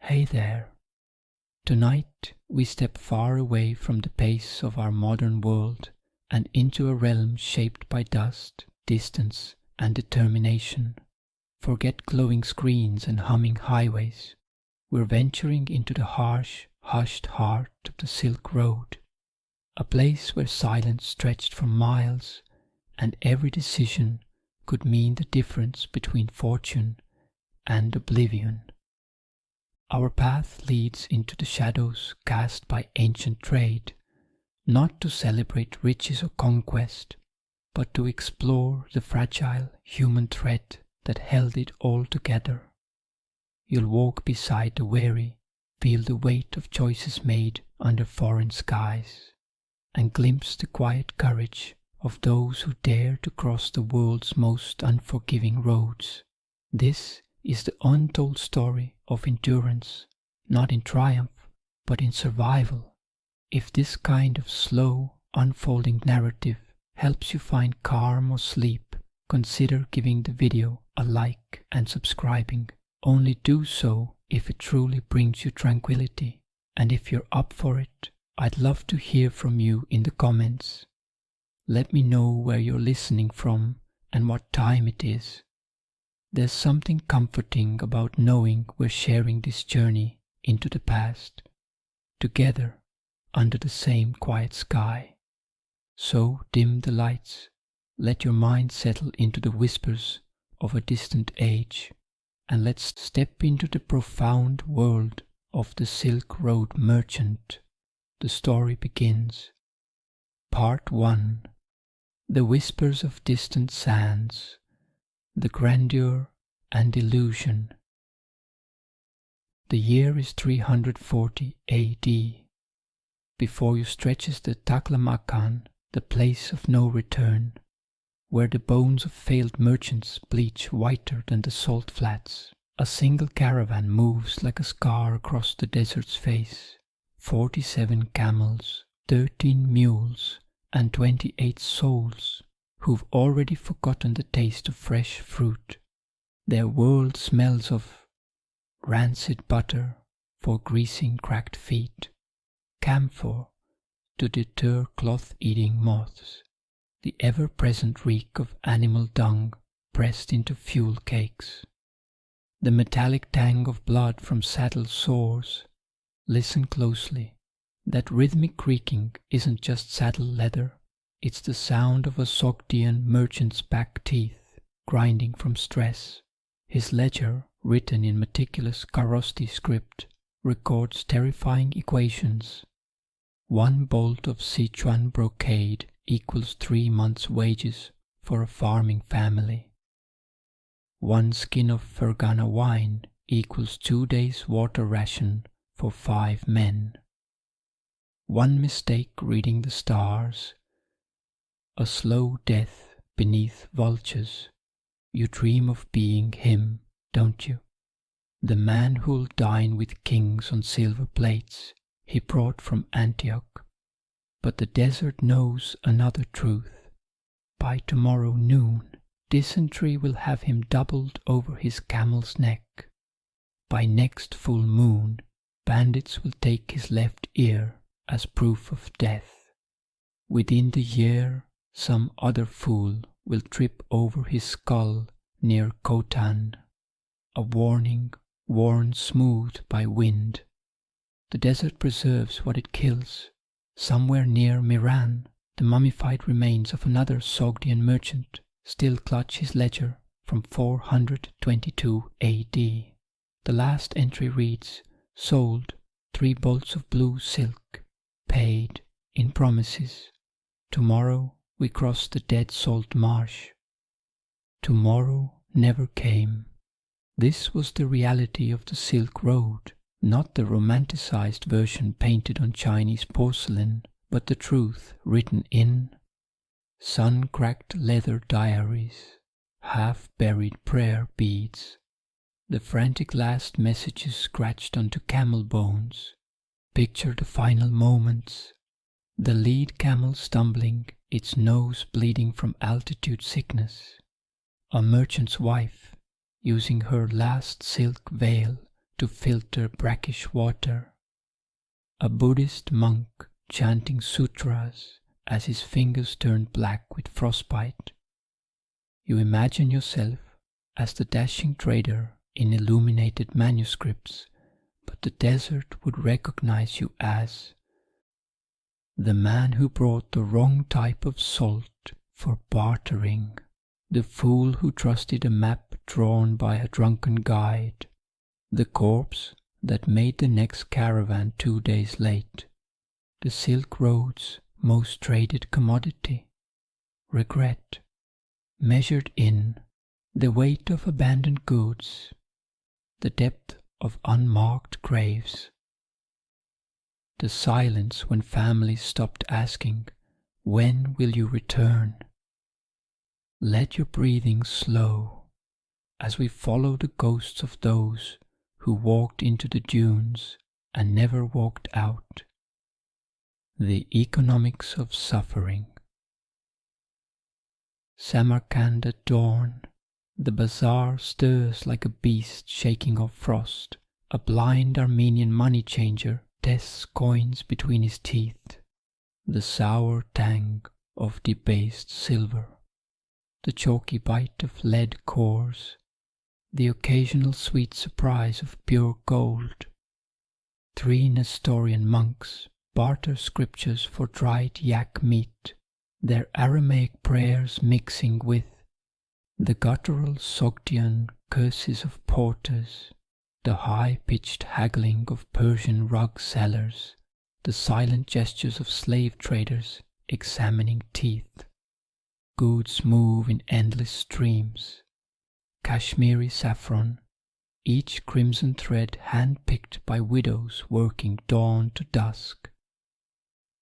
Hey there. Tonight we step far away from the pace of our modern world and into a realm shaped by dust, distance, and determination. Forget glowing screens and humming highways. We're venturing into the harsh, hushed heart of the Silk Road, a place where silence stretched for miles, and every decision could mean the difference between fortune and oblivion. Our path leads into the shadows cast by ancient trade, not to celebrate riches or conquest, but to explore the fragile human thread that held it all together. You'll walk beside the weary, feel the weight of choices made under foreign skies, and glimpse the quiet courage of those who dare to cross the world's most unforgiving roads. This is the untold story of endurance, not in triumph, but in survival. If this kind of slow, unfolding narrative helps you find calm or sleep, consider giving the video a like and subscribing. Only do so if it truly brings you tranquility. And if you're up for it, I'd love to hear from you in the comments. Let me know where you're listening from and what time it is. There's something comforting about knowing we're sharing this journey into the past, together under the same quiet sky. So dim the lights, let your mind settle into the whispers of a distant age, and let's step into the profound world of the Silk Road merchant. The story begins. Part 1. The whispers of distant sands, the grandeur and illusion. The year is 340 AD. Before you stretches the Taklamakan, the place of no return, where the bones of failed merchants bleach whiter than the salt flats. A single caravan moves like a scar across the desert's face. 47 camels, 13 mules, and 28 souls who've already forgotten the taste of fresh fruit. Their world smells of rancid butter for greasing cracked feet, camphor to deter cloth-eating moths, the ever-present reek of animal dung pressed into fuel cakes, the metallic tang of blood from saddle sores. Listen closely. That rhythmic creaking isn't just saddle leather, it's the sound of a Sogdian merchant's back teeth grinding from stress. His ledger, written in meticulous Kharosti script, records terrifying equations. 1 bolt of Sichuan brocade equals 3 months' wages for a farming family. 1 skin of Fergana wine equals 2 days' water ration for 5 men. 1 mistake reading the stars, a slow death beneath vultures. You dream of being him, don't you? The man who'll dine with kings on silver plates he brought from Antioch. But the desert knows another truth. By tomorrow noon, dysentery will have him doubled over his camel's neck. By next full moon, bandits will take his left ear as proof of death. Within the year, some other fool will trip over his skull near Khotan, a warning worn smooth by wind. The desert preserves what it kills. Somewhere near Miran, the mummified remains of another Sogdian merchant still clutch his ledger from 422 AD. The last entry reads, sold 3 bolts of blue silk, paid in promises. Tomorrow we cross the dead salt marsh. Tomorrow never came. This was the reality of the Silk Road, not the romanticized version painted on Chinese porcelain, but the truth written in sun-cracked leather diaries, half-buried prayer beads, the frantic last messages scratched onto camel bones. Picture the final moments. The lead camel stumbling, its nose bleeding from altitude sickness. A merchant's wife, using her last silk veil to filter brackish water. A Buddhist monk chanting sutras as his fingers turned black with frostbite. You imagine yourself as the dashing trader in illuminated manuscripts, but the desert would recognize you as the man who brought the wrong type of salt for bartering, the fool who trusted a map drawn by a drunken guide, the corpse that made the next caravan 2 days late, the Silk Road's most traded commodity, regret, measured in the weight of abandoned goods, the depth of unmarked graves, the silence when families stopped asking, "When will you return?" Let your breathing slow as we follow the ghosts of those who walked into the dunes and never walked out. The economics of suffering. Samarkand at dawn. The bazaar stirs like a beast shaking off frost. A blind Armenian money changer tests coins between his teeth. The sour tang of debased silver. The chalky bite of lead cores. The occasional sweet surprise of pure gold. 3 Nestorian monks barter scriptures for dried yak meat, their Aramaic prayers mixing with the guttural Sogdian curses of porters, the high-pitched haggling of Persian rug sellers, the silent gestures of slave traders examining teeth. Goods move in endless streams. Kashmiri saffron, each crimson thread hand-picked by widows working dawn to dusk.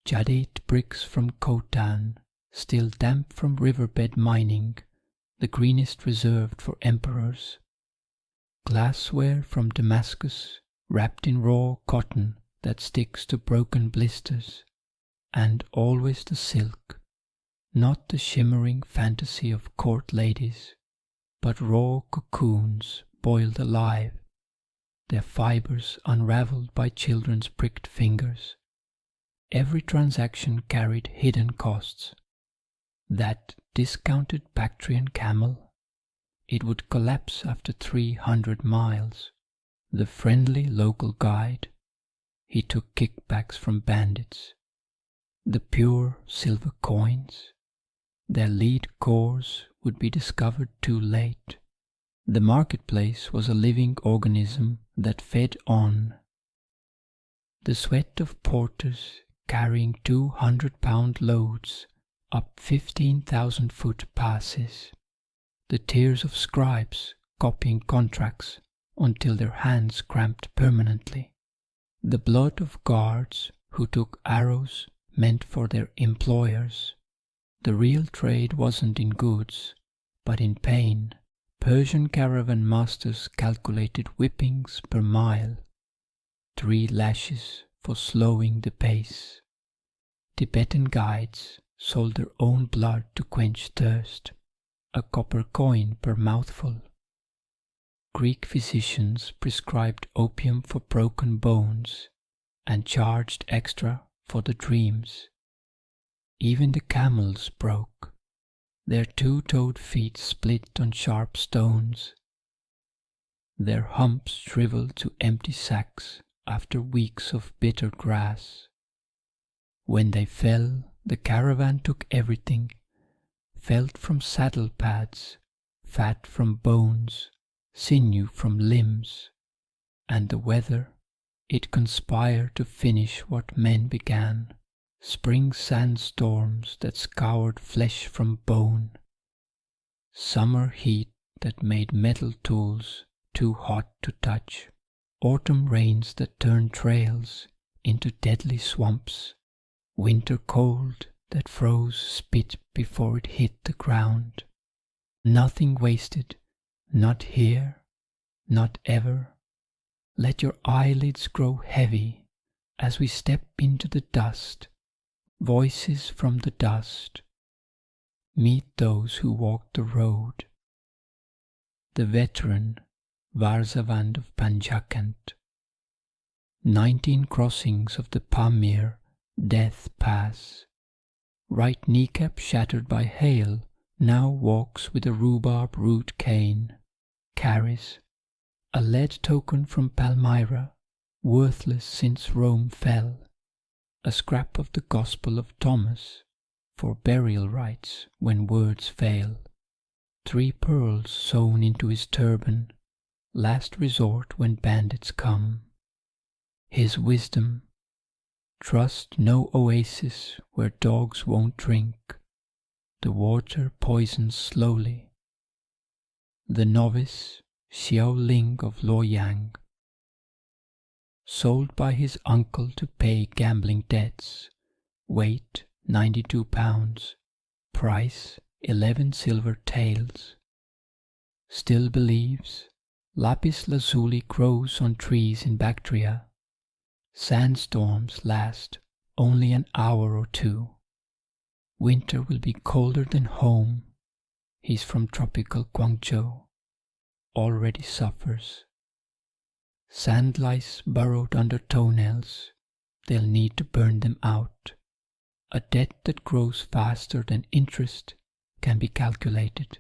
Jadate bricks from Khotan, still damp from riverbed mining, the greenest reserved for emperors. Glassware from Damascus, wrapped in raw cotton that sticks to broken blisters, and always the silk, not the shimmering fantasy of court ladies, but raw cocoons boiled alive, their fibers unraveled by children's pricked fingers. Every transaction carried hidden costs. That discounted Bactrian camel, it would collapse after 300 miles. The friendly local guide, he took kickbacks from bandits. The pure silver coins, their lead cores would be discovered too late. The marketplace was a living organism that fed on. The sweat of porters carrying 200-pound loads up 15,000-foot passes. The tears of scribes copying contracts until their hands cramped permanently. The blood of guards who took arrows meant for their employers. The real trade wasn't in goods, but in pain. Persian caravan masters calculated whippings per mile, 3 lashes for slowing the pace. Tibetan guides sold their own blood to quench thirst, a copper coin per mouthful. Greek physicians prescribed opium for broken bones and charged extra for the dreams. Even the camels broke, their 2-toed feet split on sharp stones, their humps shriveled to empty sacks after weeks of bitter grass. When they fell, the caravan took everything, felt from saddle pads, fat from bones, sinew from limbs, and the weather, it conspired to finish what men began. Spring sandstorms that scoured flesh from bone, summer heat that made metal tools too hot to touch, autumn rains that turned trails into deadly swamps, winter cold that froze spit before it hit the ground. Nothing wasted, not here, not ever. Let your eyelids grow heavy as we step into the dust. Voices from the dust. Meet those who walked the road. The veteran, Varzavand of Panjakant. 19 crossings of the Pamir, death pass. Right kneecap shattered by hail, now walks with a rhubarb root cane. Carries a lead token from Palmyra, worthless since Rome fell. A scrap of the Gospel of Thomas, for burial rites when words fail. 3 pearls sewn into his turban, last resort when bandits come. His wisdom: trust no oasis where dogs won't drink. The water poisons slowly. The novice Xiao Ling of Luoyang, sold by his uncle to pay gambling debts. Weight 92 pounds. Price 11 silver taels. Still believes lapis lazuli grows on trees in Bactria. Sandstorms last only an hour or two. Winter will be colder than home. He's from tropical Guangzhou. Already suffers. Sand lice burrowed under toenails. They'll need to burn them out. A debt that grows faster than interest can be calculated.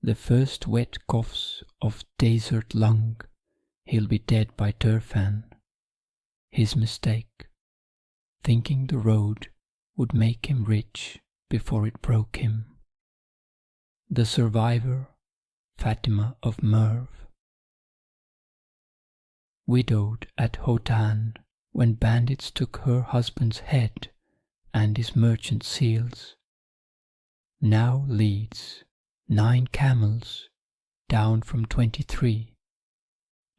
The first wet coughs of desert lung, he'll be dead by Turfan. His mistake, thinking the road would make him rich before it broke him. The survivor, Fatima of Merv. Widowed at Hotan when bandits took her husband's head and his merchant seals. Now leads 9 camels down from 23.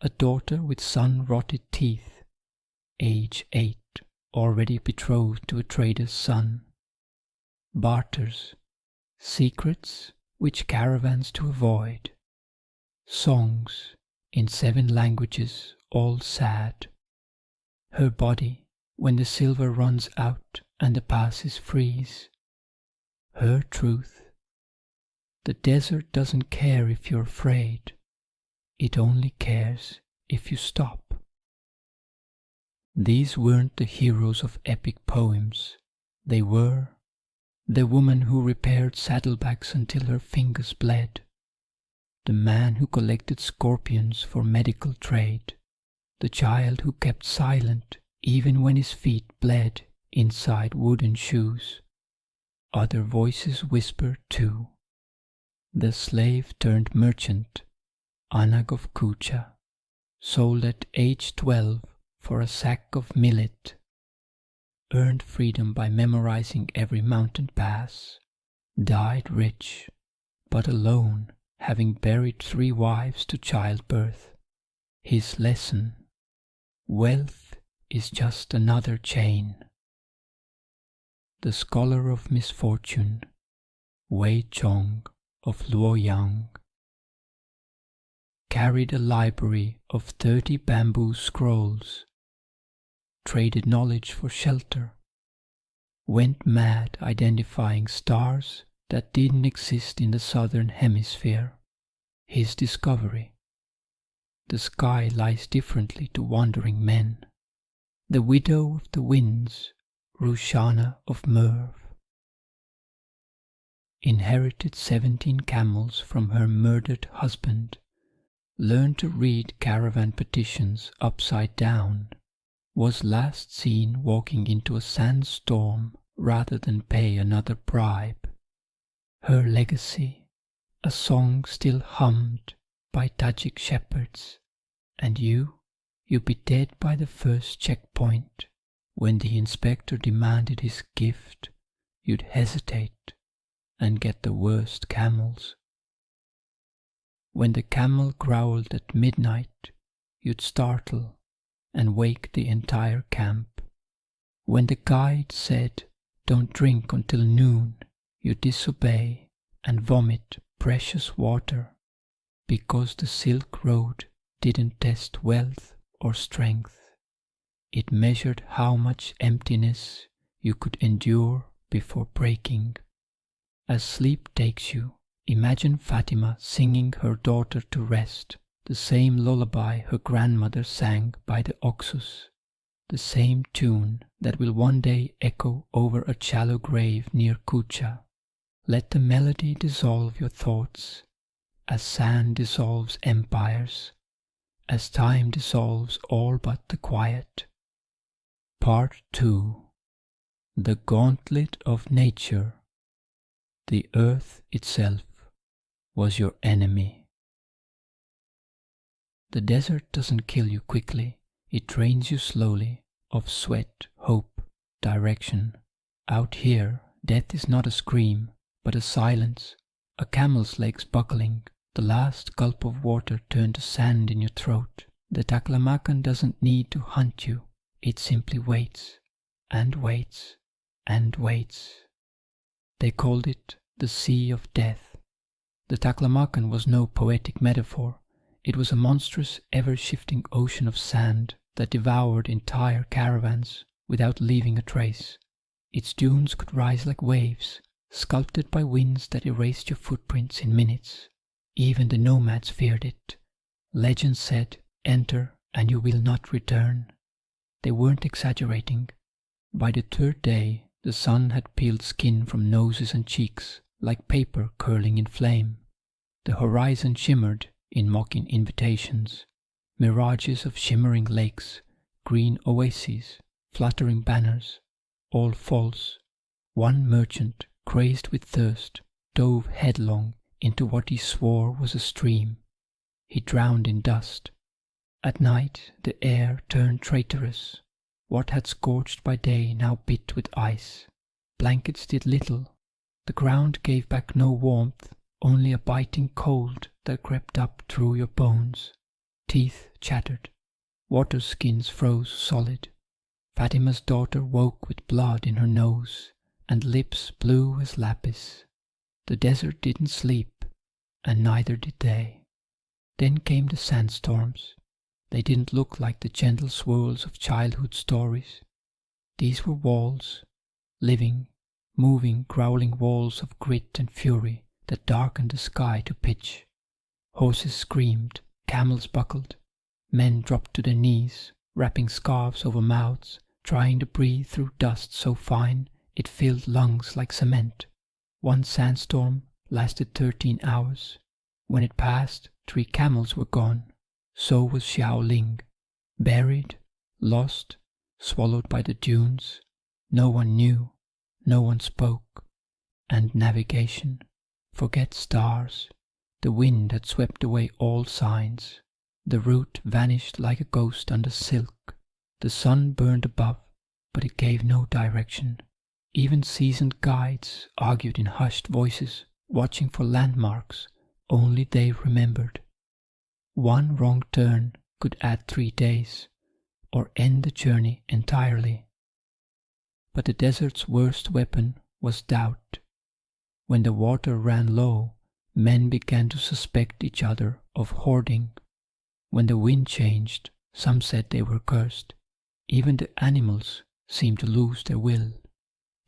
A daughter with sun-rotted teeth, age 8, already betrothed to a trader's son. Barters, secrets which caravans to avoid. Songs in 7 languages, all sad. Her body when the silver runs out and the passes freeze. Her truth: the desert doesn't care if you're afraid. It only cares if you stop. These weren't the heroes of epic poems. They were the woman who repaired saddlebags until her fingers bled. The man who collected scorpions for medical trade. The child who kept silent even when his feet bled inside wooden shoes. Other voices whispered too. The slave turned merchant, Anag of Kucha, sold at age 12 for a sack of millet. Earned freedom by memorizing every mountain pass. Died rich, but alone, having buried 3 wives to childbirth. His lesson: wealth is just another chain. The scholar of misfortune, Wei Chong of Luoyang, carried a library of 30 bamboo scrolls. Traded knowledge for shelter. Went mad identifying stars that didn't exist in the southern hemisphere. His discovery: the sky lies differently to wandering men. The widow of the winds, Rushana of Merv. Inherited 17 camels from her murdered husband. Learned to read caravan petitions upside down. Was last seen walking into a sandstorm rather than pay another bribe. Her legacy: a song still hummed by Tajik shepherds. And you'd be dead by the first checkpoint. When the inspector demanded his gift, you'd hesitate and get the worst camels. When the camel growled at midnight, you'd startle and wake the entire camp. When the guide said, "Don't drink until noon," you disobey and vomit precious water, because the Silk Road didn't test wealth or strength. It measured how much emptiness you could endure before breaking. As sleep takes you, imagine Fatima singing her daughter to rest the same lullaby her grandmother sang by the Oxus, the same tune that will one day echo over a shallow grave near Kucha. Let the melody dissolve your thoughts, as sand dissolves empires, as time dissolves all but the quiet. Part 2. The Gauntlet of Nature. The earth itself was your enemy. The desert doesn't kill you quickly, it drains you slowly of sweat, hope, direction. Out here, death is not a scream, but a silence, a camel's legs buckling, the last gulp of water turned to sand in your throat. The Taklamakan doesn't need to hunt you, it simply waits, and waits, and waits. They called it the Sea of Death. The Taklamakan was no poetic metaphor, it was a monstrous, ever-shifting ocean of sand that devoured entire caravans without leaving a trace. Its dunes could rise like waves, sculpted by winds that erased your footprints in minutes. Even the nomads feared it. Legends said, "Enter and you will not return." They weren't exaggerating. By the third day, the sun had peeled skin from noses and cheeks, like paper curling in flame. The horizon shimmered in mocking invitations. Mirages of shimmering lakes, green oases, fluttering banners, all false. One merchant, crazed with thirst, dove headlong into what he swore was a stream. He drowned in dust. At night the air turned traitorous. What had scorched by day now bit with ice. Blankets did little. The ground gave back no warmth, only a biting cold that crept up through your bones. Teeth chattered. Water skins froze solid. Fatima's daughter woke with blood in her nose and lips blue as lapis. The desert didn't sleep, and neither did they. Then came the sandstorms. They didn't look like the gentle swirls of childhood stories. These were walls, living, moving, growling walls of grit and fury that darkened the sky to pitch. Horses screamed, camels buckled, men dropped to their knees, wrapping scarves over mouths, trying to breathe through dust so fine it filled lungs like cement. One sandstorm lasted 13 hours. When it passed, 3 camels were gone. So was Xiaoling, buried, lost, swallowed by the dunes. No one knew, no one spoke. And navigation, forget stars. The wind had swept away all signs. The route vanished like a ghost under silk. The sun burned above, but it gave no direction. Even seasoned guides argued in hushed voices, watching for landmarks only they remembered. One wrong turn could add 3 days, or end the journey entirely. But the desert's worst weapon was doubt. When the water ran low, men began to suspect each other of hoarding. When the wind changed, some said they were cursed. Even the animals seemed to lose their will.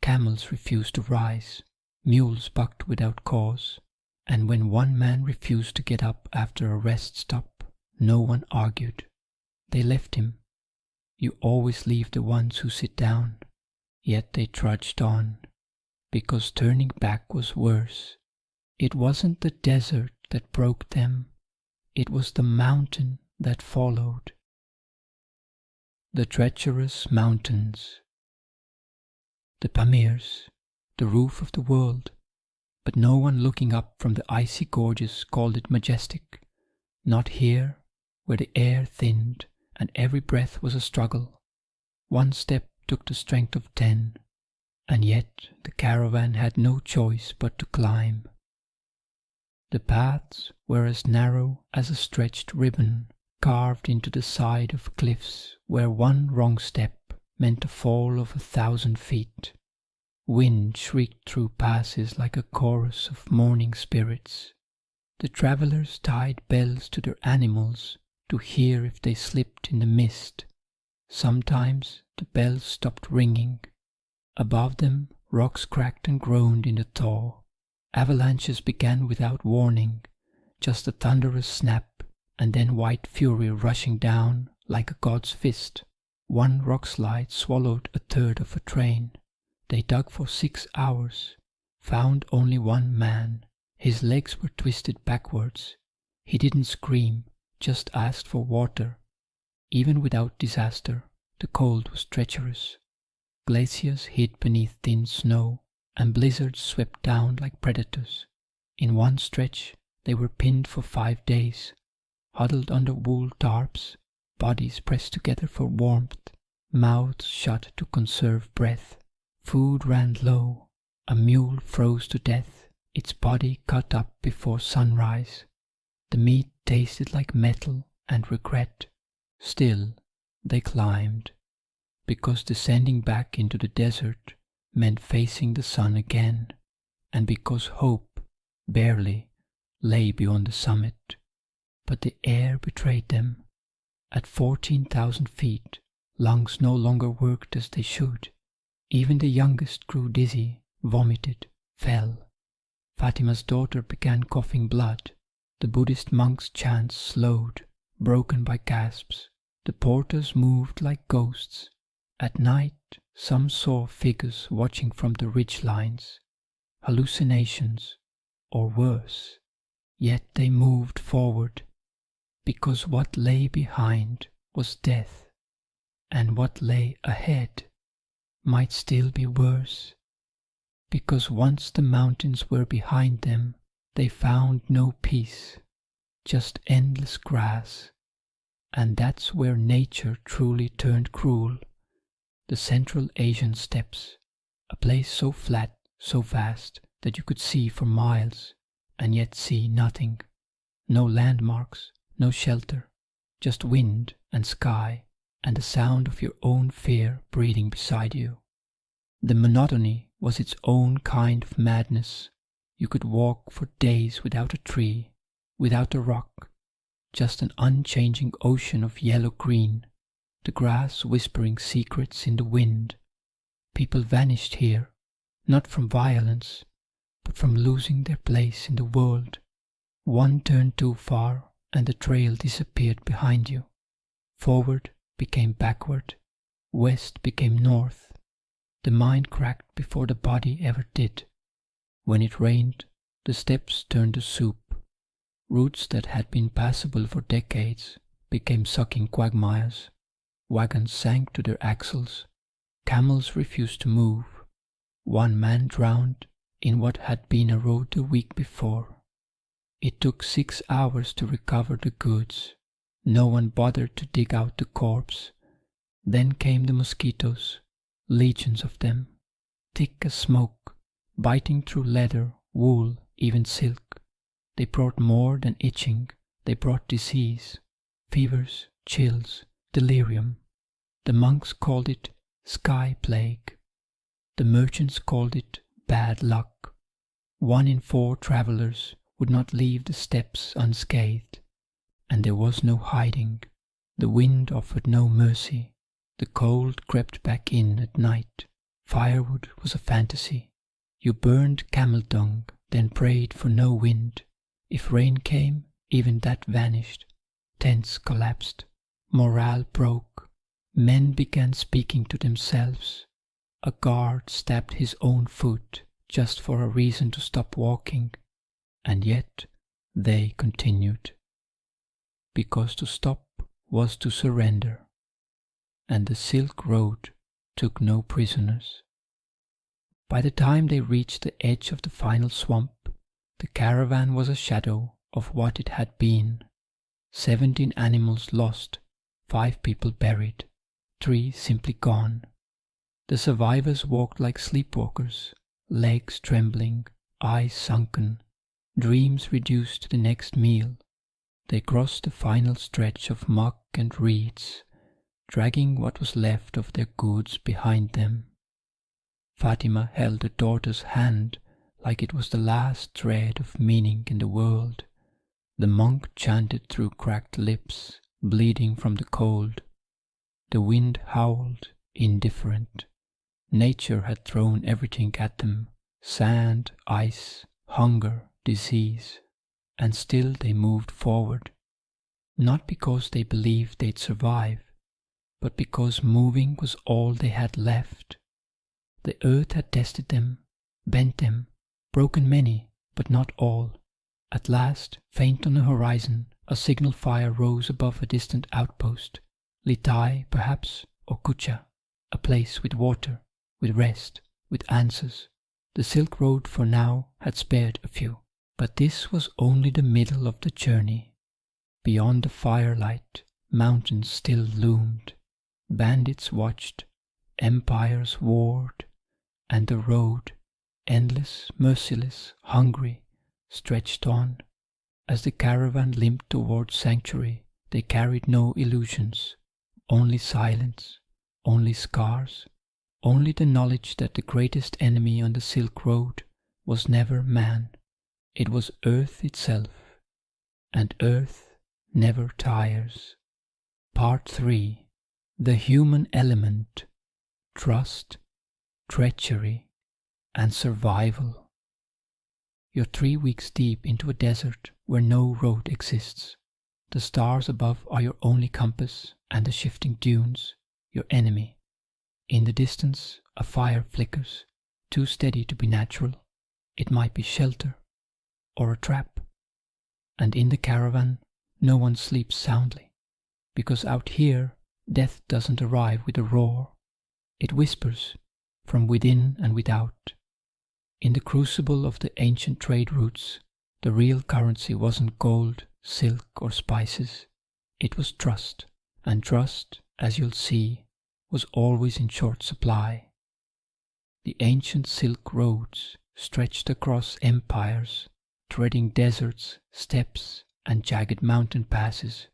Camels refused to rise, mules bucked without cause, and when one man refused to get up after a rest stop, no one argued. They left him. You always leave the ones who sit down. Yet they trudged on, because turning back was worse. It wasn't the desert that broke them, it was the mountain that followed. The treacherous mountains. The Pamirs, the roof of the world, but no one looking up from the icy gorges called it majestic. Not here, where the air thinned and every breath was a struggle. One step took the strength of 10, and yet the caravan had no choice but to climb. The paths were as narrow as a stretched ribbon, carved into the side of cliffs where one wrong step meant a fall of 1,000 feet. Wind shrieked through passes like a chorus of mourning spirits. The travellers tied bells to their animals to hear if they slipped in the mist. Sometimes the bells stopped ringing. Above them, rocks cracked and groaned in the thaw. Avalanches began without warning, just a thunderous snap, and then white fury rushing down like a god's fist. One rock slide swallowed a third of a train. They dug for 6 hours, found only one man. His legs were twisted backwards. He didn't scream, just asked for water. Even without disaster, the cold was treacherous. Glaciers hid beneath thin snow, and blizzards swept down like predators. In one stretch, they were pinned for 5 days, huddled under wool tarps, bodies pressed together for warmth, mouths shut to conserve breath. Food ran low. A mule froze to death, its body cut up before sunrise. The meat tasted like metal and regret. Still, they climbed, because descending back into the desert meant facing the sun again, and because hope, barely, lay beyond the summit. But the air betrayed them. At 14,000 feet, lungs no longer worked as they should. Even the youngest grew dizzy, vomited, fell. Fatima's daughter began coughing blood. The Buddhist monk's chants slowed, broken by gasps. The porters moved like ghosts. At night, some saw figures watching from the ridge lines. Hallucinations, or worse. Yet they moved forward, because what lay behind was death, and what lay ahead might still be worse, because once the mountains were behind them, they found no peace, just endless grass, and that's where nature truly turned cruel. The Central Asian steppes, a place so flat, so vast, that you could see for miles, and yet see nothing. No landmarks, no shelter, just wind and sky, and the sound of your own fear breathing beside you. The monotony was its own kind of madness. You could walk for days without a tree, without a rock, just an unchanging ocean of yellow-green, the grass whispering secrets in the wind. People vanished here, not from violence, but from losing their place in the world. One turned too far, and the trail disappeared behind you. Forward became backward, west became north. The mind cracked before the body ever did. When it rained, the steppes turned to soup. Routes that had been passable for decades became sucking quagmires. Wagons sank to their axles. Camels refused to move. One man drowned in what had been a road the week before. It took 6 hours to recover the goods. No one bothered to dig out the corpse. Then came the mosquitoes, legions of them, thick as smoke, biting through leather, wool, even silk. They brought more than itching. They brought disease, fevers, chills, delirium. The monks called it sky plague. The merchants called it bad luck. 1 in 4 travelers would not leave the steppes unscathed, and there was no hiding. The wind offered no mercy. The cold crept back in at night. Firewood was a fantasy. You burned camel dung, then prayed for no wind. If rain came, even that vanished. Tents collapsed. Morale broke. Men began speaking to themselves. A guard stabbed his own foot just for a reason to stop walking. And yet they continued. Because to stop was to surrender. And the Silk Road took no prisoners. By the time they reached the edge of the final swamp, the caravan was a shadow of what it had been. 17 animals lost, 5 people buried, 3 simply gone. The survivors walked like sleepwalkers, legs trembling, eyes sunken, dreams reduced to the next meal. They crossed the final stretch of muck and reeds, dragging what was left of their goods behind them. Fatima held her daughter's hand like it was the last thread of meaning in the world. The monk chanted through cracked lips, bleeding from the cold. The wind howled, indifferent. Nature had thrown everything at them, sand, ice, hunger, disease, and still they moved forward. not because they believed they'd survive, but because moving was all they had left. The earth had tested them, bent them, broken many, but not all. At last, faint on the horizon, a signal fire rose above a distant outpost, Litai, perhaps, or Kucha, a place with water, with rest, with answers. The Silk Road for now had spared a few, but this was only the middle of the journey. Beyond the firelight, mountains still loomed. Bandits watched, empires warred, and the road, endless, merciless, hungry, stretched on. As the caravan limped towards sanctuary, they carried no illusions, only silence, only scars, only the knowledge that the greatest enemy on the Silk Road was never man. It was Earth itself, and Earth never tires. Part 3. The human element, trust, treachery, and survival. You're 3 weeks deep into a desert where no road exists. The stars above are your only compass, and the shifting dunes, your enemy. In the distance, a fire flickers, too steady to be natural. It might be shelter, or a trap. And in the caravan, no one sleeps soundly, because out here, death doesn't arrive with a roar. It whispers, from within and without. In the crucible of the ancient trade routes, the real currency wasn't gold, silk, or spices. It was trust, and trust, as you'll see, was always in short supply. The ancient silk roads stretched across empires, threading deserts, steppes, and jagged mountain passes,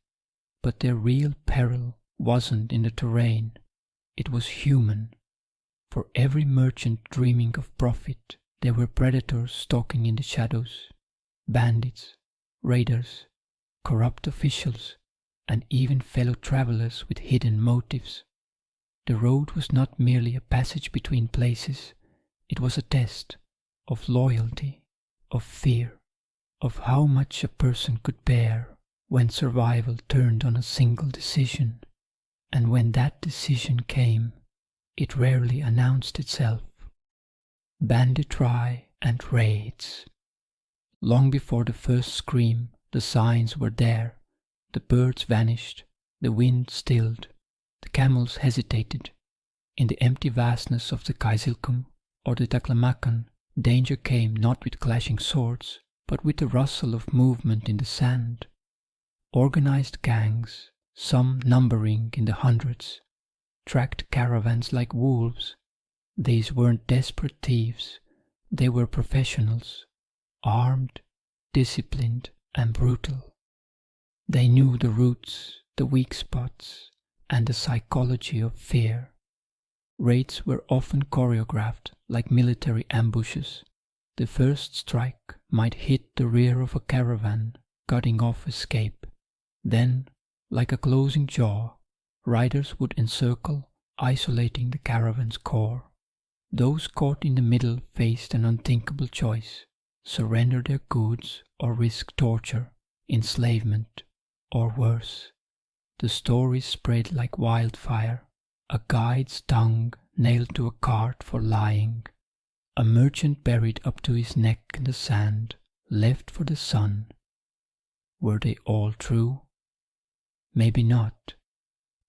but their real peril wasn't in the terrain, it was human. For every merchant dreaming of profit, there were predators stalking in the shadows, bandits, raiders, corrupt officials, and even fellow travelers with hidden motives. The road was not merely a passage between places, it was a test of loyalty, of fear, of how much a person could bear when survival turned on a single decision. And when that decision came, it rarely announced itself. Banditry and raids. Long before the first scream, the signs were there. The birds vanished, the wind stilled, the camels hesitated. In the empty vastness of the Kaisilkum or the Taklamakan, danger came not with clashing swords, but with the rustle of movement in the sand. Organized gangs, some numbering in the hundreds, tracked caravans like wolves. These weren't desperate thieves, they were professionals, armed, disciplined, and brutal. They knew the routes, the weak spots, and the psychology of fear. Raids were often choreographed like military ambushes. The first strike might hit the rear of a caravan, cutting off escape. Then, like a closing jaw, riders would encircle, isolating the caravan's core. Those caught in the middle faced an unthinkable choice: surrender their goods or risk torture, enslavement, or worse. The stories spread like wildfire. A guide's tongue nailed to a cart for lying. A merchant buried up to his neck in the sand, left for the sun. Were they all true? Maybe not,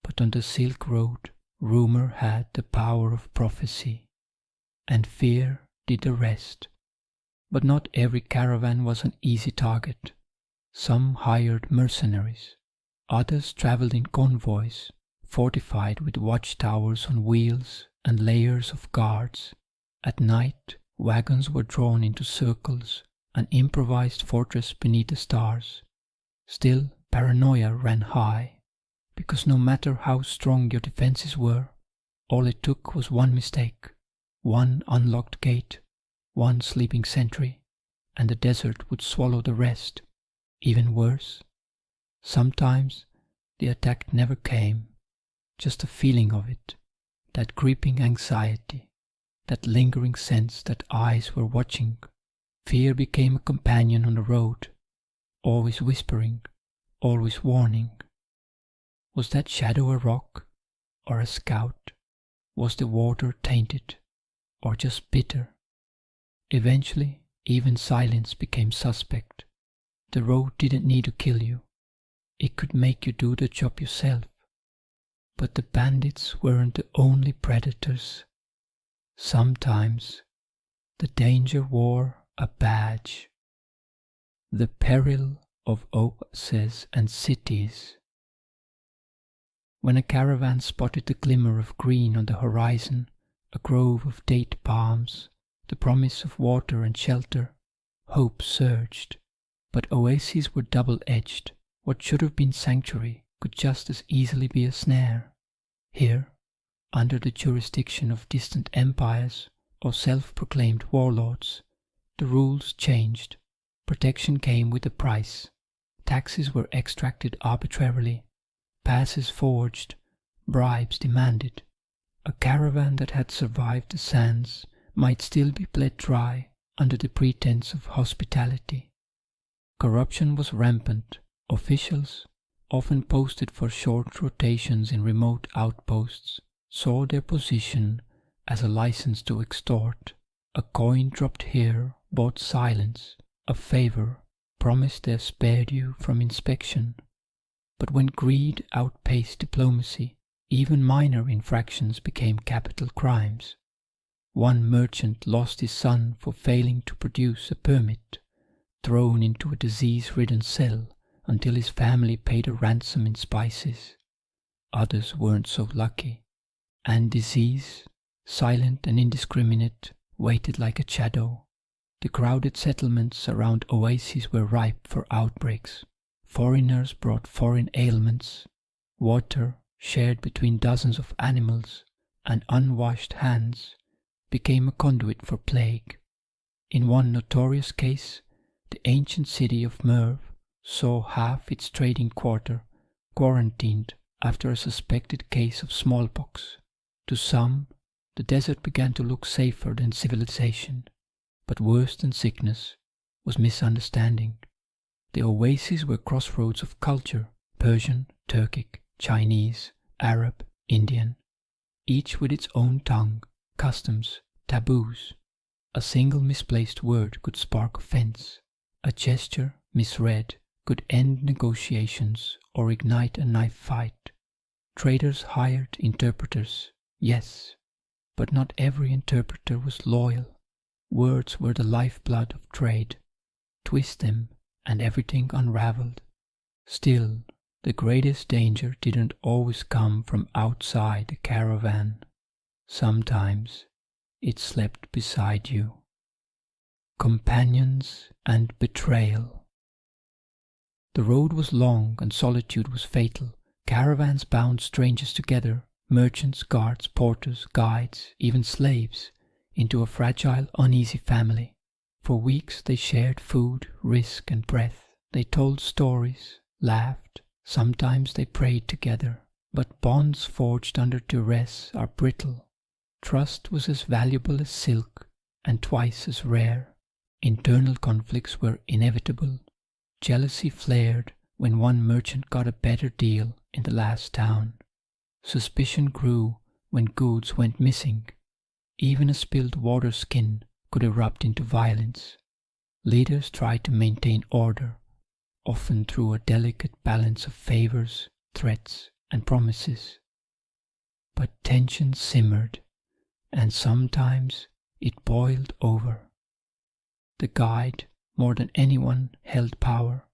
but on the Silk Road, rumor had the power of prophecy, and fear did the rest. But not every caravan was an easy target. Some hired mercenaries, others traveled in convoys, fortified with watchtowers on wheels and layers of guards. At night, wagons were drawn into circles, an improvised fortress beneath the stars. Still, paranoia ran high, because no matter how strong your defenses were, all it took was one mistake, one unlocked gate, one sleeping sentry, and the desert would swallow the rest. Even worse, sometimes the attack never came, just a feeling of it, that creeping anxiety, that lingering sense that eyes were watching. Fear became a companion on the road, always whispering, always warning. Was that shadow a rock or a scout? Was the water tainted or just bitter? Eventually, even silence became suspect. The road didn't need to kill you. It could make you do the job yourself. But the bandits weren't the only predators. Sometimes the danger wore a badge. The peril of oases and cities. When a caravan spotted the glimmer of green on the horizon, a grove of date palms, the promise of water and shelter, hope surged. But oases were double-edged. What should have been sanctuary could just as easily be a snare. Here, under the jurisdiction of distant empires or self-proclaimed warlords, the rules changed. Protection came with a price. Taxes were extracted arbitrarily, passes forged, bribes demanded. A caravan that had survived the sands might still be bled dry under the pretense of hospitality. Corruption was rampant. Officials, often posted for short rotations in remote outposts, saw their position as a license to extort. A coin dropped here bought silence. A favor promised they spared you from inspection. But when greed outpaced diplomacy, even minor infractions became capital crimes. One merchant lost his son for failing to produce a permit, thrown into a disease-ridden cell until his family paid a ransom in spices. Others weren't so lucky, and disease, silent and indiscriminate, waited like a shadow. The crowded settlements around oases were ripe for outbreaks. Foreigners brought foreign ailments. Water, shared between dozens of animals, and unwashed hands, became a conduit for plague. In one notorious case, the ancient city of Merv saw half its trading quarter quarantined after a suspected case of smallpox. To some, the desert began to look safer than civilization, but worse than sickness was misunderstanding. The oases were crossroads of culture: Persian, Turkic, Chinese, Arab, Indian, each with its own tongue, customs, taboos. A single misplaced word could spark offense. A gesture misread could end negotiations or ignite a knife fight. Traders hired interpreters, yes, but not every interpreter was loyal. Words were the lifeblood of trade. Twist them, and everything unraveled. Still, the greatest danger didn't always come from outside the caravan. Sometimes it slept beside you. Companions and betrayal. The road was long and solitude was fatal. Caravans bound strangers together, merchants, guards, porters, guides, even slaves, into a fragile, uneasy family. For weeks they shared food, risk, and breath. They told stories, laughed, sometimes they prayed together. But bonds forged under duress are brittle. Trust was as valuable as silk, and twice as rare. Internal conflicts were inevitable. Jealousy flared when one merchant got a better deal in the last town. Suspicion grew when goods went missing. Even a spilled water skin could erupt into violence. Leaders tried to maintain order, often through a delicate balance of favors, threats, and promises. But tension simmered, and sometimes it boiled over. The guide, more than anyone, held power.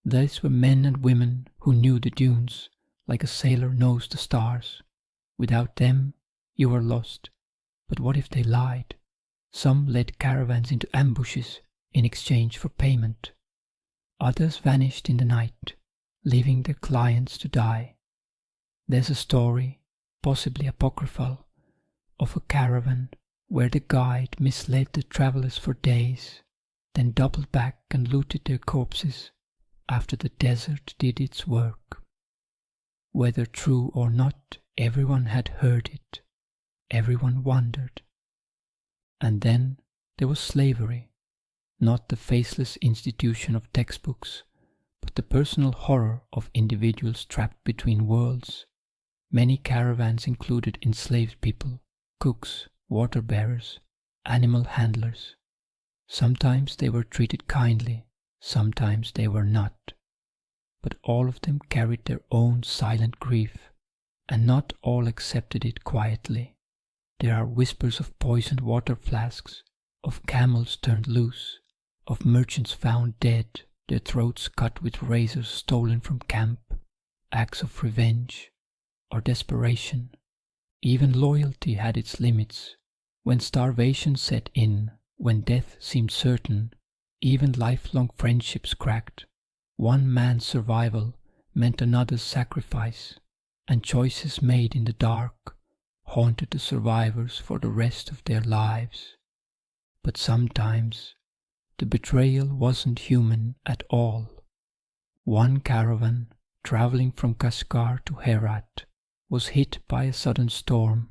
These were men and women who knew the dunes, like a sailor knows the stars. Without them, you were lost. But what if they lied? Some led caravans into ambushes in exchange for payment. Others vanished in the night, leaving their clients to die. There's a story, possibly apocryphal, of a caravan where the guide misled the travelers for days, then doubled back and looted their corpses after the desert did its work. Whether true or not, everyone had heard it. Everyone wondered. And then there was slavery, not the faceless institution of textbooks, but the personal horror of individuals trapped between worlds. Many caravans included enslaved people, cooks, water bearers, animal handlers. Sometimes they were treated kindly, sometimes they were not. But all of them carried their own silent grief, and not all accepted it quietly. There are whispers of poisoned water flasks, of camels turned loose, of merchants found dead, their throats cut with razors stolen from camp, acts of revenge or desperation. Even loyalty had its limits. When starvation set in, when death seemed certain, even lifelong friendships cracked. One man's survival meant another's sacrifice, and choices made in the dark haunted the survivors for the rest of their lives. But sometimes the betrayal wasn't human at all. One caravan, traveling from Kashgar to Herat, was hit by a sudden storm,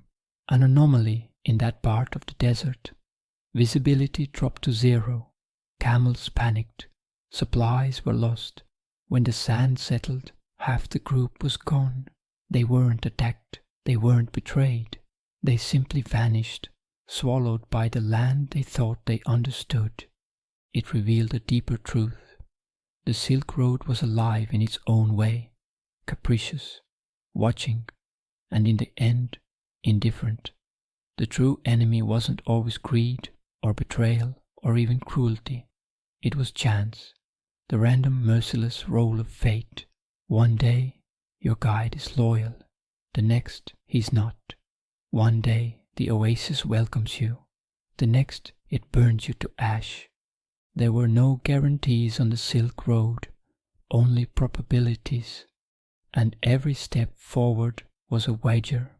an anomaly in that part of the desert. Visibility dropped to zero, camels panicked, supplies were lost. When the sand settled, half the group was gone. They weren't attacked, they weren't betrayed. They simply vanished, swallowed by the land they thought they understood. It revealed a deeper truth. The Silk Road was alive in its own way, capricious, watching, and in the end, indifferent. The true enemy wasn't always greed or betrayal or even cruelty. It was chance, the random merciless roll of fate. One day your guide is loyal, the next he's not. One day the oasis welcomes you, the next it burns you to ash. There were no guarantees on the Silk Road, only probabilities, and every step forward was a wager.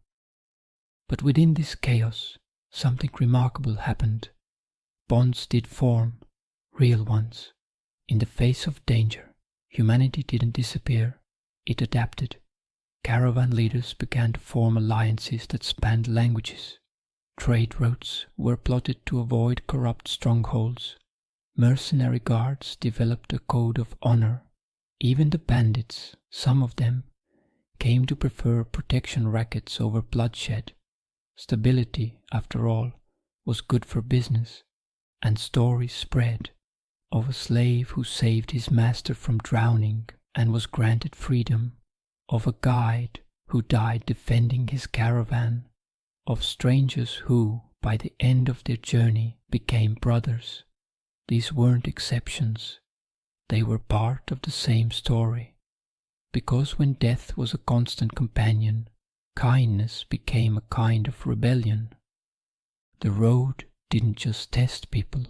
But within this chaos, something remarkable happened. Bonds did form, real ones. In the face of danger, humanity didn't disappear, it adapted. Caravan leaders began to form alliances that spanned languages. Trade routes were plotted to avoid corrupt strongholds. Mercenary guards developed a code of honor. Even the bandits, some of them, came to prefer protection rackets over bloodshed. Stability, after all, was good for business, and stories spread of a slave who saved his master from drowning and was granted freedom, of a guide who died defending his caravan, of strangers who, by the end of their journey, became brothers. These weren't exceptions. They were part of the same story. Because when death was a constant companion, kindness became a kind of rebellion. The road didn't just test people,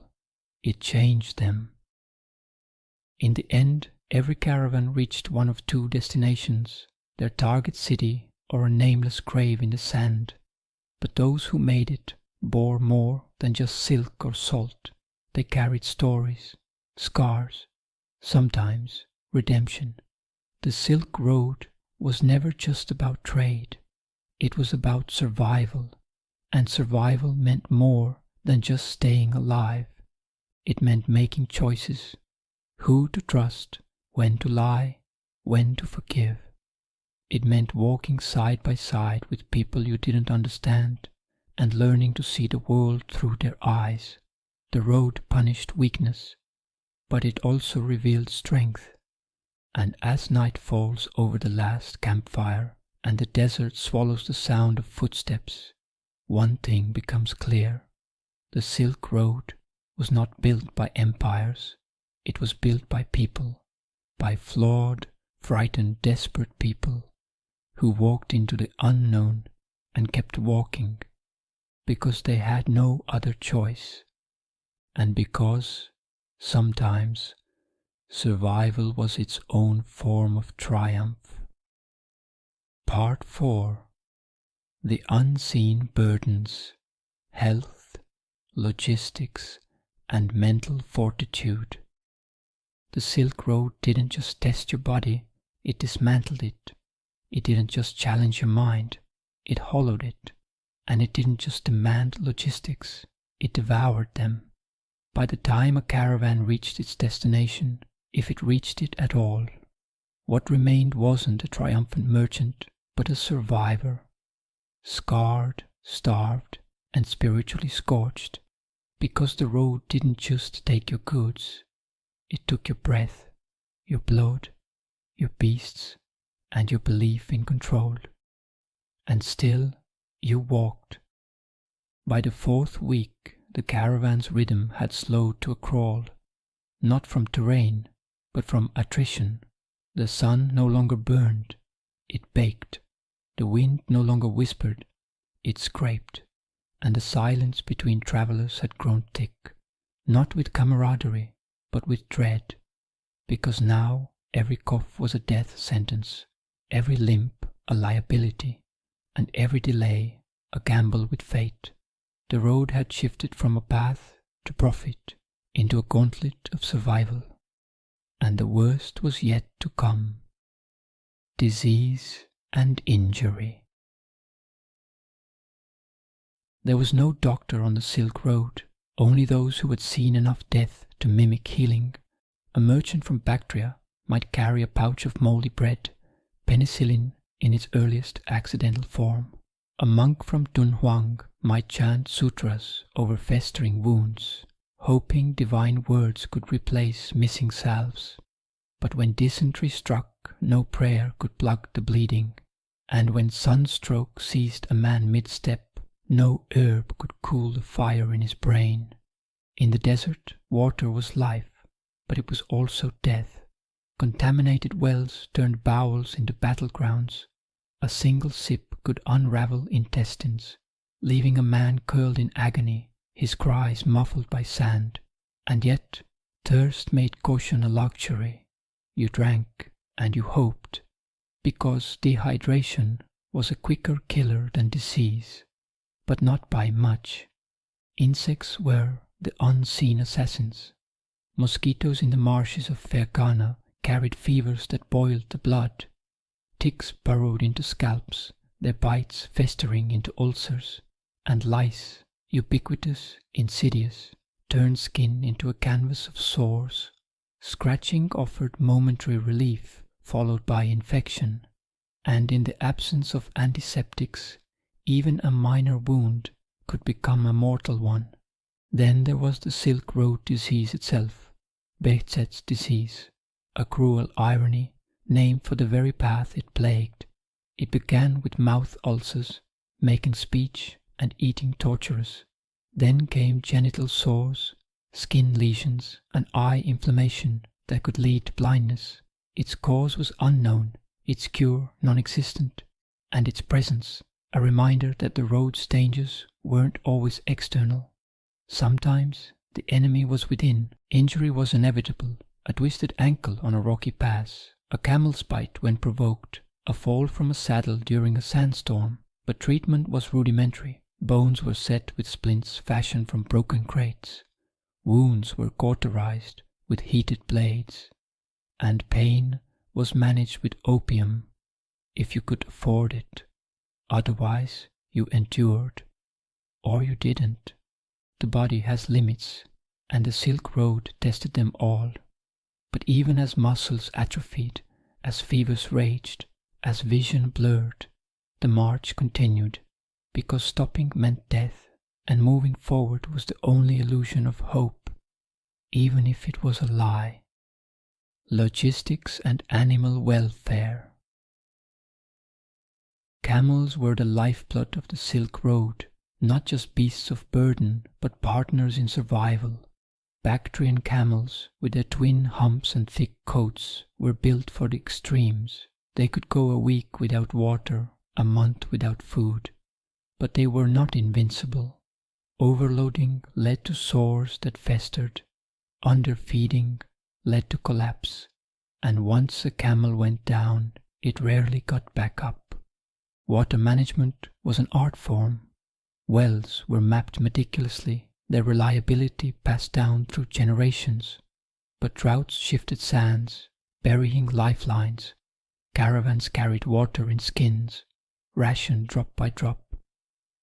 it changed them. In the end, every caravan reached one of two destinations, their target city or a nameless grave in the sand. But those who made it bore more than just silk or salt. They carried stories, scars, sometimes redemption. The Silk Road was never just about trade. It was about survival, and survival meant more than just staying alive. It meant making choices, who to trust, when to lie, when to forgive. It meant walking side by side with people you didn't understand and learning to see the world through their eyes. The road punished weakness, but it also revealed strength. And as night falls over the last campfire and the desert swallows the sound of footsteps, one thing becomes clear. The Silk Road was not built by empires. It was built by people, by flawed, frightened, desperate people who walked into the unknown and kept walking because they had no other choice, and because, sometimes, survival was its own form of triumph. Part 4. The Unseen Burdens, Health, Logistics, and Mental Fortitude. The Silk Road didn't just test your body, it dismantled it. It didn't just challenge your mind, it hollowed it. And it didn't just demand logistics, it devoured them. By the time a caravan reached its destination, if it reached it at all. What remained wasn't a triumphant merchant, but a survivor, scarred, starved, and spiritually scorched, because the road didn't just take your goods, it took your breath, your blood, your beasts, and your belief in control. And still you walked. By the 4th week, the caravan's rhythm had slowed to a crawl, not from terrain, but from attrition. The sun no longer burned, it baked. The wind no longer whispered, it scraped. And the silence between travelers had grown thick, not with camaraderie, but with dread, because now every cough was a death sentence, every limp a liability, and every delay a gamble with fate. The road had shifted from a path to profit into a gauntlet of survival, and the worst was yet to come: disease and injury. There was no doctor on the Silk Road, only those who had seen enough death to mimic healing. A merchant from Bactria might carry a pouch of moldy bread, penicillin in its earliest accidental form. A monk from Dunhuang might chant sutras over festering wounds, hoping divine words could replace missing salves. But when dysentery struck, no prayer could plug the bleeding, and when sunstroke seized a man mid-step, no herb could cool the fire in his brain. In the desert, water was life, but it was also death. Contaminated wells turned bowels into battlegrounds. A single sip could unravel intestines, leaving a man curled in agony, his cries muffled by sand. And yet, thirst made caution a luxury. You drank and you hoped, because dehydration was a quicker killer than disease. But not by much. Insects were the unseen assassins. Mosquitoes in the marshes of Fergana carried fevers that boiled the blood. Ticks burrowed into scalps, their bites festering into ulcers, and lice, ubiquitous, insidious, turned skin into a canvas of sores. Scratching offered momentary relief, followed by infection, and in the absence of antiseptics, even a minor wound could become a mortal one. Then there was the Silk Road disease itself, Behzet's disease, a cruel irony, named for the very path it plagued. It began with mouth ulcers, making speech and eating torturous. Then came genital sores, skin lesions, and eye inflammation that could lead to blindness. Its cause was unknown, its cure non-existent, and its presence a reminder that the road's dangers weren't always external. Sometimes the enemy was within. Injury was inevitable: a twisted ankle on a rocky pass, a camel's bite when provoked, a fall from a saddle during a sandstorm. But treatment was rudimentary. Bones were set with splints fashioned from broken crates. Wounds were cauterized with heated blades. And pain was managed with opium, if you could afford it. Otherwise, you endured, or you didn't. The body has limits, and the Silk Road tested them all. But even as muscles atrophied, as fevers raged, as vision blurred, the march continued, because stopping meant death, and moving forward was the only illusion of hope, even if it was a lie. Logistics and animal welfare. Camels were the lifeblood of the Silk Road, not just beasts of burden, but partners in survival. Bactrian camels, with their twin humps and thick coats, were built for the extremes. They could go a week without water, a month without food. But they were not invincible. Overloading led to sores that festered. Underfeeding led to collapse. And once a camel went down, it rarely got back up. Water management was an art form. Wells were mapped meticulously, their reliability passed down through generations. But droughts shifted sands, burying lifelines. Caravans carried water in skins, rationed drop by drop.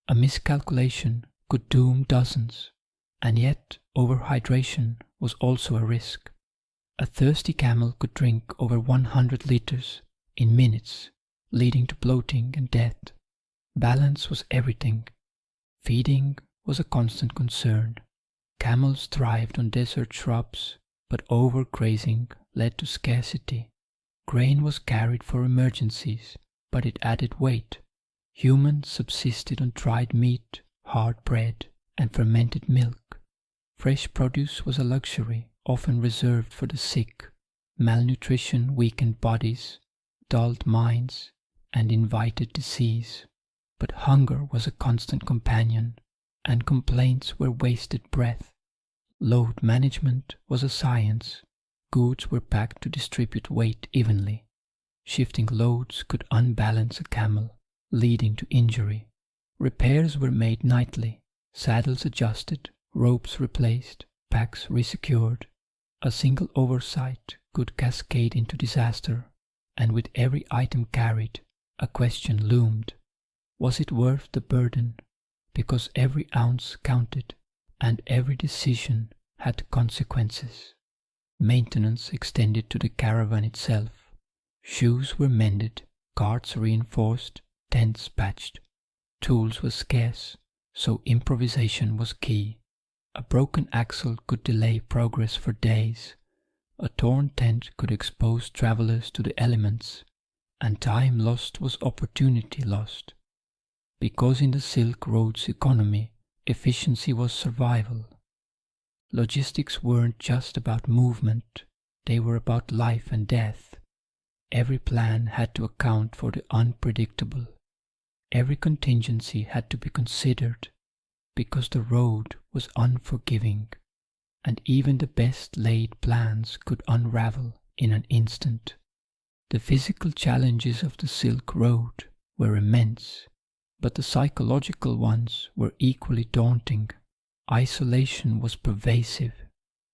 A miscalculation could doom dozens, and yet overhydration was also a risk. A thirsty camel could drink over 100 liters in minutes, leading to bloating and death. Balance was everything. Feeding was a constant concern. Camels thrived on desert shrubs, but overgrazing led to scarcity. Grain was carried for emergencies, but it added weight. Humans subsisted on dried meat, hard bread, and fermented milk. Fresh produce was a luxury, often reserved for the sick. Malnutrition weakened bodies, dulled minds, and invited disease. But hunger was a constant companion, and complaints were wasted breath. Load management was a science. Goods were packed to distribute weight evenly. Shifting loads could unbalance a camel, leading to injury. Repairs were made nightly, saddles adjusted, ropes replaced, packs resecured. A single oversight could cascade into disaster, and with every item carried, a question loomed. Was it worth the burden? Because every ounce counted, and every decision had consequences. Maintenance extended to the caravan itself. Shoes were mended, carts reinforced, tents patched. Tools were scarce, so improvisation was key. A broken axle could delay progress for days. A torn tent could expose travelers to the elements, and time lost was opportunity lost. Because in the Silk Road's economy, efficiency was survival. Logistics weren't just about movement, they were about life and death. Every plan had to account for the unpredictable. Every contingency had to be considered, because the road was unforgiving, and even the best laid plans could unravel in an instant. The physical challenges of the Silk Road were immense, but the psychological ones were equally daunting. Isolation was pervasive.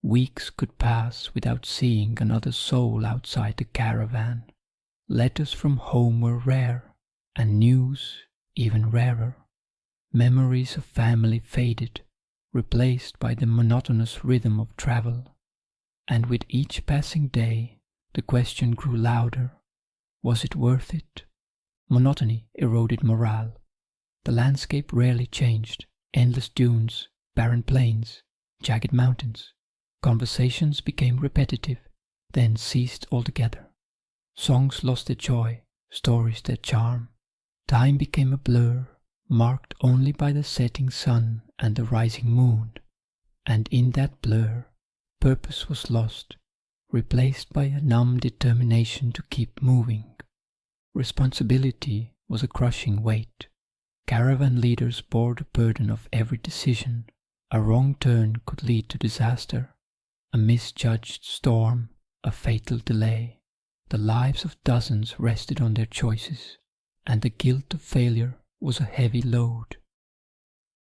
Weeks could pass without seeing another soul outside the caravan. Letters from home were rare, and news even rarer. Memories of family faded, replaced by the monotonous rhythm of travel. And with each passing day, the question grew louder. Was it worth it? Monotony eroded morale. The landscape rarely changed. Endless dunes, barren plains, jagged mountains. Conversations became repetitive, then ceased altogether. Songs lost their joy, stories their charm. Time became a blur, marked only by the setting sun and the rising moon. And in that blur, purpose was lost, replaced by a numb determination to keep moving. Responsibility was a crushing weight. Caravan leaders bore the burden of every decision. A wrong turn could lead to disaster, a misjudged storm, a fatal delay. The lives of dozens rested on their choices, and the guilt of failure was a heavy load.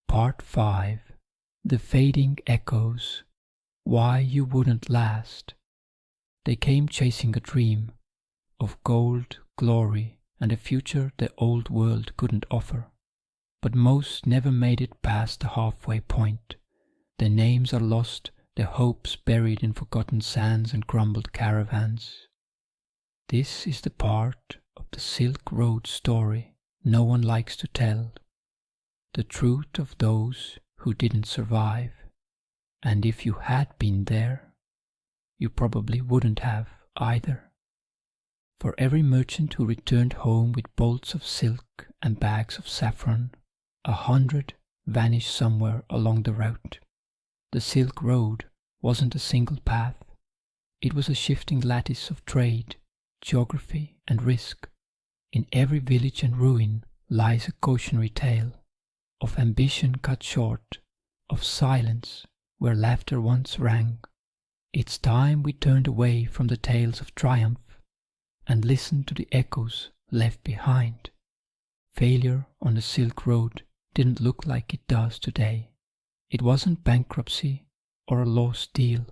Part 5. The Fading Echoes. Why You Wouldn't Last. They came chasing a dream of gold, glory, and a future the old world couldn't offer. But most never made it past the halfway point. Their names are lost, their hopes buried in forgotten sands and crumbled caravans. This is the part of the Silk Road story no one likes to tell. The truth of those who didn't survive. And if you had been there, you probably wouldn't have either. For every merchant who returned home with bolts of silk and bags of saffron, 100 vanished somewhere along the route. The Silk Road wasn't a single path. It was a shifting lattice of trade, geography, and risk. In every village and ruin lies a cautionary tale of ambition cut short, of silence where laughter once rang. It's time we turned away from the tales of triumph and listened to the echoes left behind. Failure on the Silk Road didn't look like it does today. It wasn't bankruptcy or a lost deal.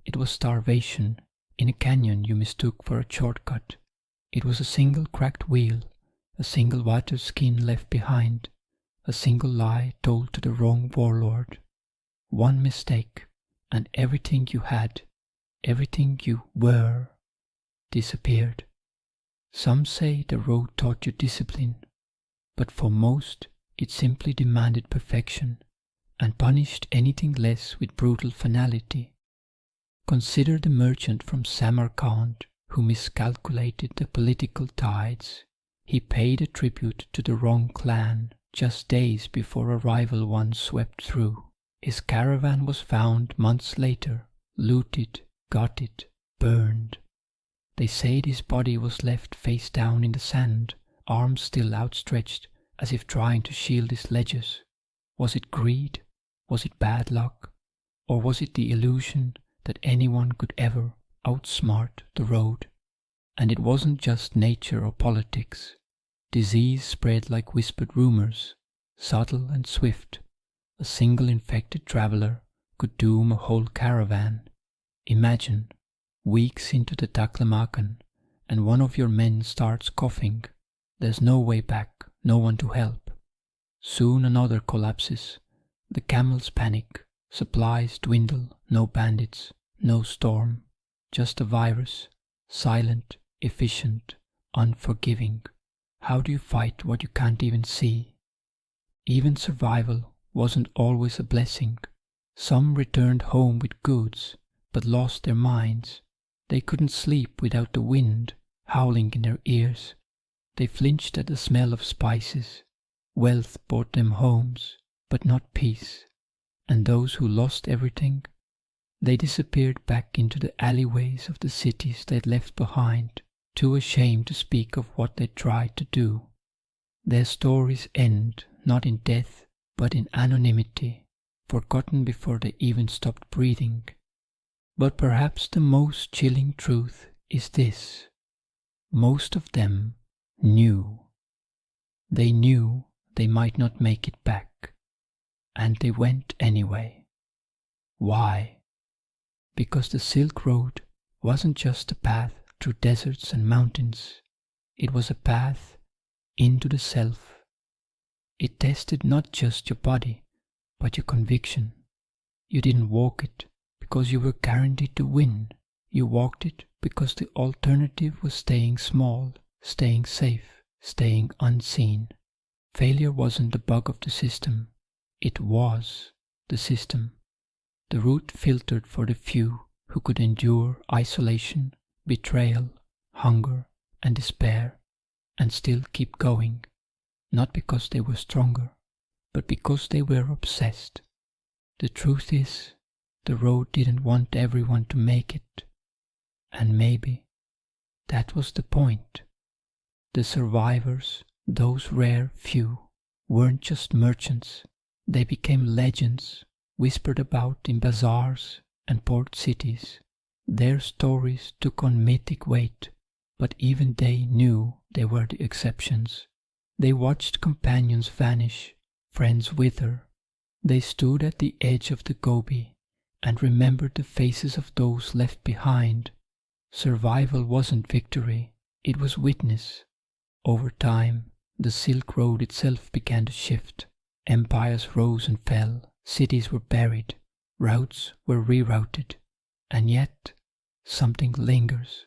It was starvation in a canyon you mistook for a shortcut. It was a single cracked wheel, a single water skin left behind, a single lie told to the wrong warlord. One mistake, and everything you had everything you were disappeared. Some say the road taught you discipline, but for most it simply demanded perfection and punished anything less with brutal finality. Consider the merchant from Samarkand who miscalculated the political tides. He paid a tribute to the wrong clan just days before a rival one swept through. His caravan was found months later, looted, gutted, burned. They said his body was left face down in the sand, arms still outstretched as if trying to shield his ledgers. Was it greed? Was it bad luck? Or was it the illusion that anyone could ever outsmart the road? And it wasn't just nature or politics. Disease spread like whispered rumors, subtle and swift. A single infected traveler could doom a whole caravan. Imagine, weeks into the Taklamakan, and one of your men starts coughing. There's no way back, no one to help. Soon another collapses. The camels panic, supplies dwindle, no bandits, no storm, just a virus, silent, efficient, unforgiving. How do you fight what you can't even see? Even survival wasn't always a blessing. Some returned home with goods, but lost their minds. They couldn't sleep without the wind howling in their ears. They flinched at the smell of spices. Wealth brought them homes, but not peace. And those who lost everything, they disappeared back into the alleyways of the cities they'd left behind, too ashamed to speak of what they tried to do. Their stories end not in death, but in anonymity, forgotten before they even stopped breathing. But perhaps the most chilling truth is this: most of them knew. They knew they might not make it back, and they went anyway. Why? Because the Silk Road wasn't just a path through deserts and mountains. It was a path into the self. It tested not just your body, but your conviction. You didn't walk it because you were guaranteed to win. You walked it because the alternative was staying small, staying safe, staying unseen. Failure wasn't the bug of the system. It was the system. The route filtered for the few who could endure isolation, betrayal, hunger, and despair, and still keep going, not because they were stronger, but because they were obsessed. The truth is, the road didn't want everyone to make it, and maybe that was the point. The survivors, those rare few, weren't just merchants. They became legends, whispered about in bazaars and port cities. Their stories took on mythic weight, but even they knew they were the exceptions. They watched companions vanish, friends wither. They stood at the edge of the Gobi and remembered the faces of those left behind. Survival wasn't victory, it was witness. Over time, the Silk Road itself began to shift. Empires rose and fell, cities were buried, routes were rerouted, and yet something lingers.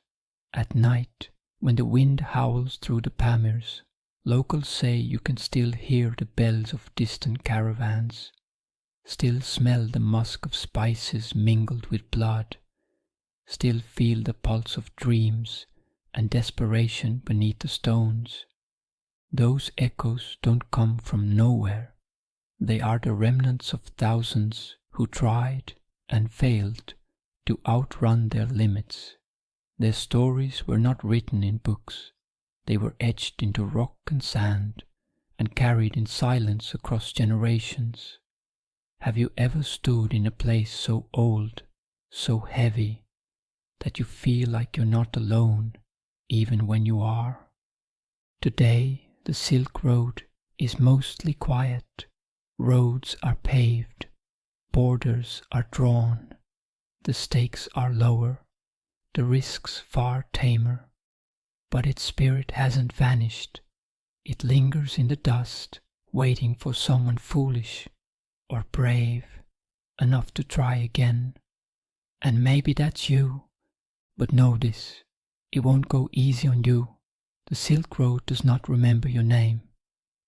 At night, when the wind howls through the Pamirs, locals say you can still hear the bells of distant caravans, still smell the musk of spices mingled with blood, still feel the pulse of dreams and desperation beneath the stones. Those echoes don't come from nowhere. They are the remnants of thousands who tried and failed to outrun their limits. Their stories were not written in books. They were etched into rock and sand and carried in silence across generations. Have you ever stood in a place so old, so heavy, that you feel like you're not alone, even when you are? Today, the Silk Road is mostly quiet. Roads are paved, borders are drawn, the stakes are lower, the risks far tamer, but its spirit hasn't vanished. It lingers in the dust, waiting for someone foolish or brave enough to try again. And maybe that's you, but know this, it won't go easy on you. The Silk Road does not remember your name.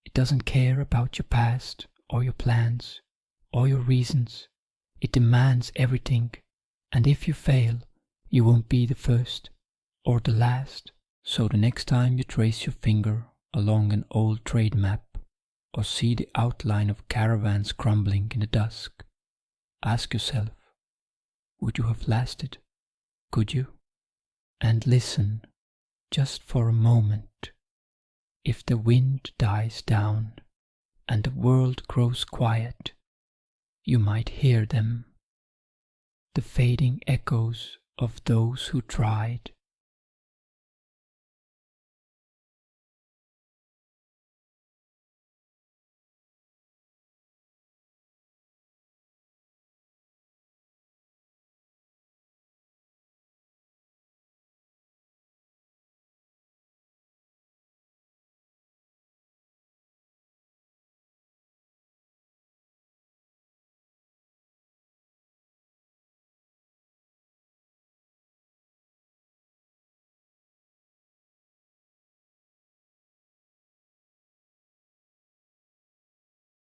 It doesn't care about your past, or your plans, or your reasons. It demands everything, and if you fail, you won't be the first, or the last. So the next time you trace your finger along an old trade map, or see the outline of caravans crumbling in the dusk, ask yourself, would you have lasted? Could you? And listen, just for a moment. If the wind dies down and the world grows quiet, you might hear them, the fading echoes of those who tried